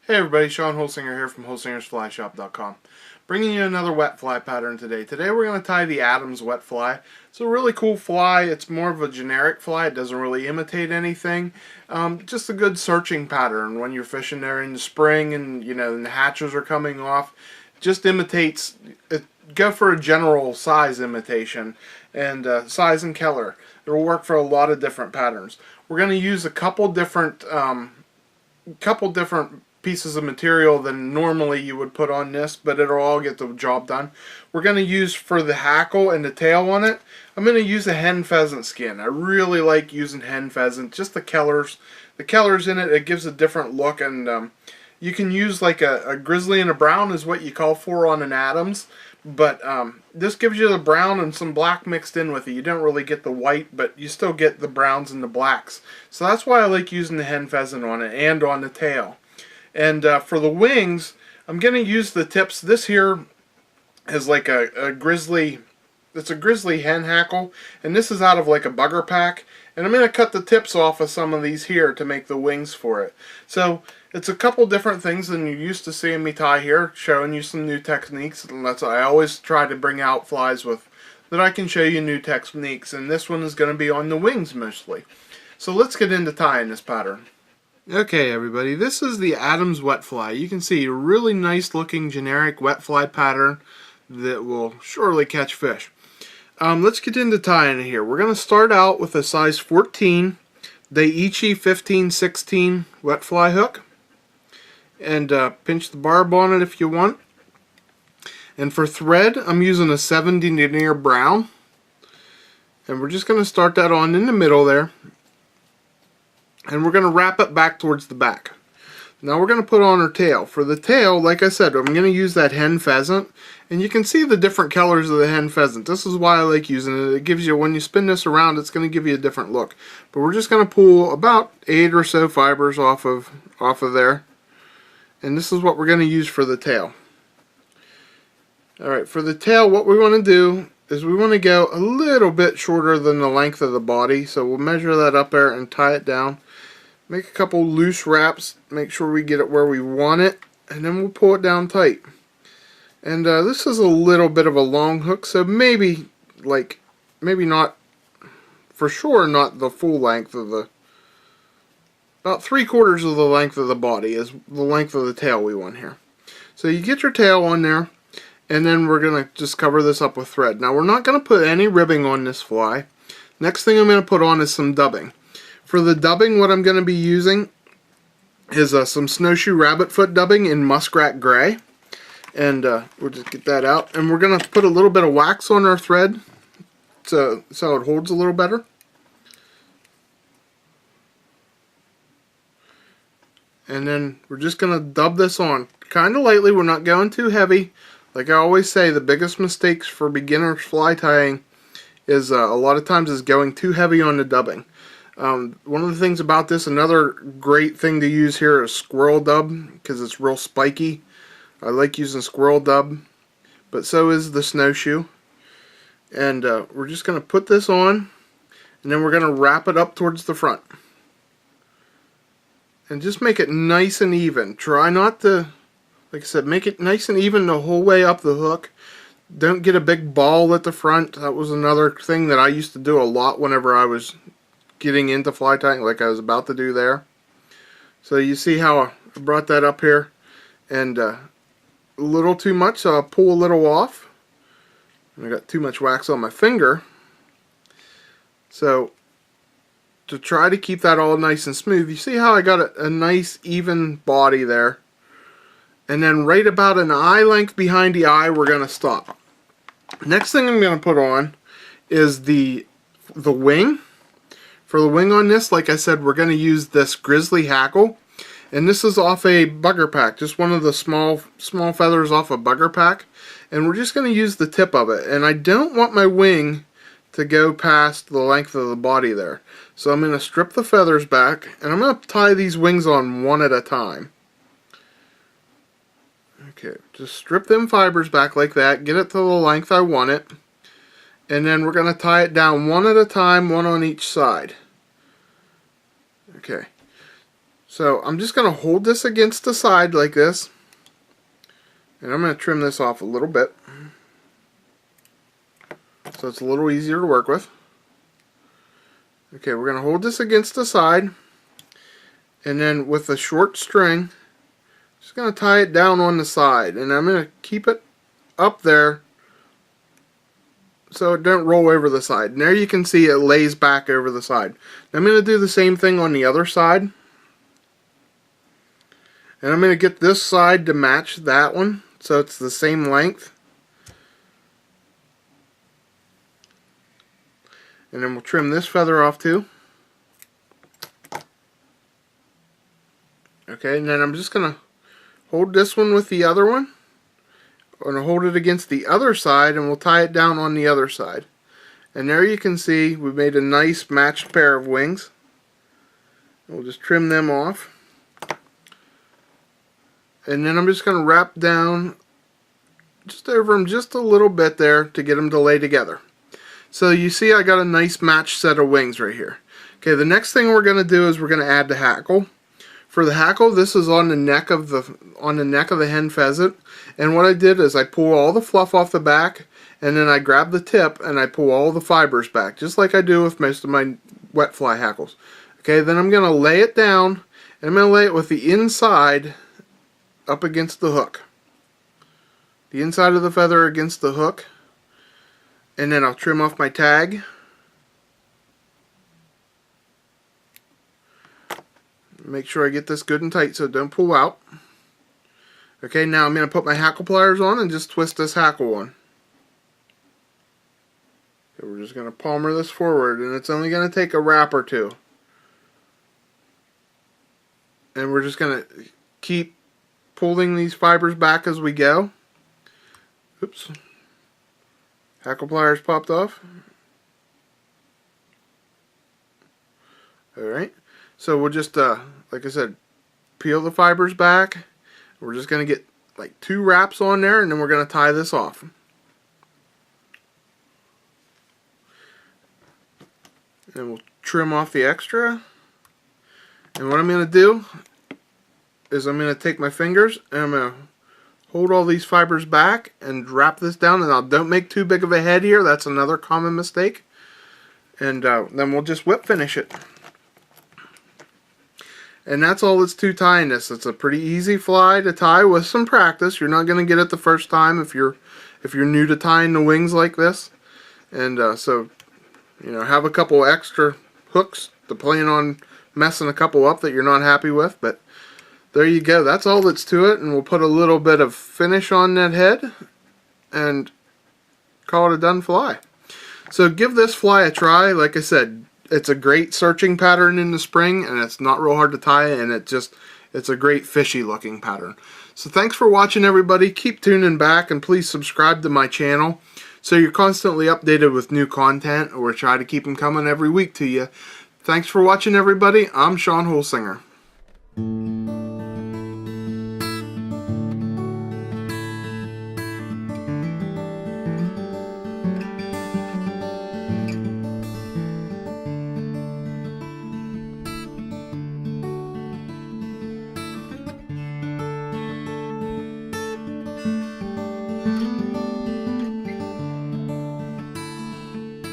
Hey everybody, Sean Holsinger here from HolsingersFlyShop.com. Bringing you another wet fly pattern today. Today we're going to tie the Adams wet fly. It's a really cool fly. It's more of a generic fly. It doesn't really imitate anything. Just a good searching pattern when you're fishing there in the spring and the hatches are coming off. Just imitates, go for a general size imitation and size and color. It'll work for a lot of different patterns. We're going to use a couple different pieces of material than normally you would put on this, but it'll all get the job done. We're going to use, for the hackle and the tail on it, I'm going to use a hen pheasant skin. I really like using hen pheasant, just the colors in it, it gives a different look. And you can use like a grizzly and a brown is what you call for on an Adams, but this gives you the brown and some black mixed in with it. You don't really get the white, but you still get the browns and the blacks. So that's why I like using the hen pheasant on it and on the tail. And for the wings, I'm going to use the tips. This here is like a grizzly, it's a grizzly hen hackle, and this is out of like a bugger pack. And I'm going to cut the tips off of some of these here to make the wings for it. So it's a couple different things than you're used to seeing me tie here, showing you some new techniques. And that's, I always try to bring out flies with that I can show you new techniques, and this one is going to be on the wings mostly. So let's get into tying this pattern. Okay everybody, this is the Adams wet fly. You can see a really nice looking generic wet fly pattern that will surely catch fish. Let's get into tying it here. We're going to start out with a size 14 Daiichi 1516 wet fly hook. And pinch the barb on it if you want. And for thread, I'm using a 70 denier brown. And we're just going to start that on in the middle there. And we're going to wrap it back towards the back. Now we're going to put on our tail. For the tail, like I said, I'm going to use that hen pheasant. And you can see the different colors of the hen pheasant. This is why I like using it. It gives you, when you spin this around, it's going to give you a different look. But we're just going to pull about 8 or so fibers off of there. And this is what we're going to use for the tail. Alright, for the tail, what we want to do is we want to go a little bit shorter than the length of the body. So we'll measure that up there and tie it down. Make a couple loose wraps, make sure we get it where we want it, and then we'll pull it down tight. And this is a little bit of a long hook, so maybe not, for sure not the full length of the, about 3/4 of the length of the body is the length of the tail we want here. So you get your tail on there, and then we're going to just cover this up with thread. Now we're not going to put any ribbing on this fly. Next thing I'm going to put on is some dubbing. For the dubbing, what I'm going to be using is some snowshoe rabbit foot dubbing in muskrat gray. And we'll just get that out. And we're going to put a little bit of wax on our thread so it holds a little better. And then we're just going to dub this on kind of lightly. We're not going too heavy. Like I always say, the biggest mistakes for beginners fly tying is a lot of times is going too heavy on the dubbing. One of the things about this, another great thing to use here is squirrel dub, because it's real spiky. I like using squirrel dub, but so is the snowshoe. And we're just going to put this on, and then we're going to wrap it up towards the front. And just make it nice and even. Try not to, like I said, make it nice and even the whole way up the hook. Don't get a big ball at the front. That was another thing that I used to do a lot whenever I was getting into fly tying, like I was about to do there. So you see how I brought that up here, and a little too much, so I'll pull a little off. I got too much wax on my finger. So to try to keep that all nice and smooth, you see how I got a nice even body there. And then right about an eye length behind the eye, we're going to stop. Next thing I'm going to put on is the wing. For the wing on this, like I said, we're going to use this grizzly hackle. And this is off a bugger pack, just one of the small feathers off a bugger pack. And we're just going to use the tip of it. And I don't want my wing to go past the length of the body there. So I'm going to strip the feathers back, and I'm going to tie these wings on one at a time. Okay, just strip them fibers back like that, get it to the length I want it. And then we're going to tie it down one at a time, one on each side. Okay. So I'm just going to hold this against the side like this. And I'm going to trim this off a little bit, so it's a little easier to work with. Okay, we're going to hold this against the side, and then with a short string, just going to tie it down on the side, and I'm going to keep it up there so it don't roll over the side. And there you can see it lays back over the side. Now I'm going to do the same thing on the other side, and I'm going to get this side to match that one so it's the same length. And then we'll trim this feather off too. Okay, and then I'm just going to hold this one with the other one. I'm going to hold it against the other side, and we'll tie it down on the other side. And there you can see we've made a nice matched pair of wings. We'll just trim them off. And then I'm just going to wrap down just over them just a little bit there to get them to lay together. So you see I got a nice matched set of wings right here. Okay, the next thing we're going to do is we're going to add the hackle. For the hackle, this is on the neck of the hen pheasant. And what I did is I pull all the fluff off the back, and then I grab the tip and I pull all the fibers back, just like I do with most of my wet fly hackles. Okay, then I'm going to lay it down, and I'm going to lay it with the inside up against the hook. The inside of the feather against the hook. And then I'll trim off my tag. Make sure I get this good and tight so it don't pull out. Okay, now I'm going to put my hackle pliers on and just twist this hackle on. Okay, we're just going to palmer this forward, and it's only going to take a wrap or two. And we're just going to keep pulling these fibers back as we go. Oops. Hackle pliers popped off. Alright, so we'll just, like I said, peel the fibers back. We're just going to get like 2 wraps on there, and then we're going to tie this off. And we'll trim off the extra. And what I'm going to do is I'm going to take my fingers and I'm going to hold all these fibers back and wrap this down. And now don't make too big of a head here. That's another common mistake. And then we'll just whip finish it. And that's all that's to tying this. It's a pretty easy fly to tie with some practice. You're not going to get it the first time if you're new to tying the wings like this. And so, you know, have a couple extra hooks to plan on messing a couple up that you're not happy with. But there you go. That's all that's to it. And we'll put a little bit of finish on that head and call it a done fly. So give this fly a try. Like I said, it's a great searching pattern in the spring, and it's not real hard to tie, and it's a great fishy looking pattern. So thanks for watching, everybody. Keep tuning back, and please subscribe to my channel so you're constantly updated with new content, or try to keep them coming every week to you. Thanks for watching, everybody. I'm Sean Holsinger.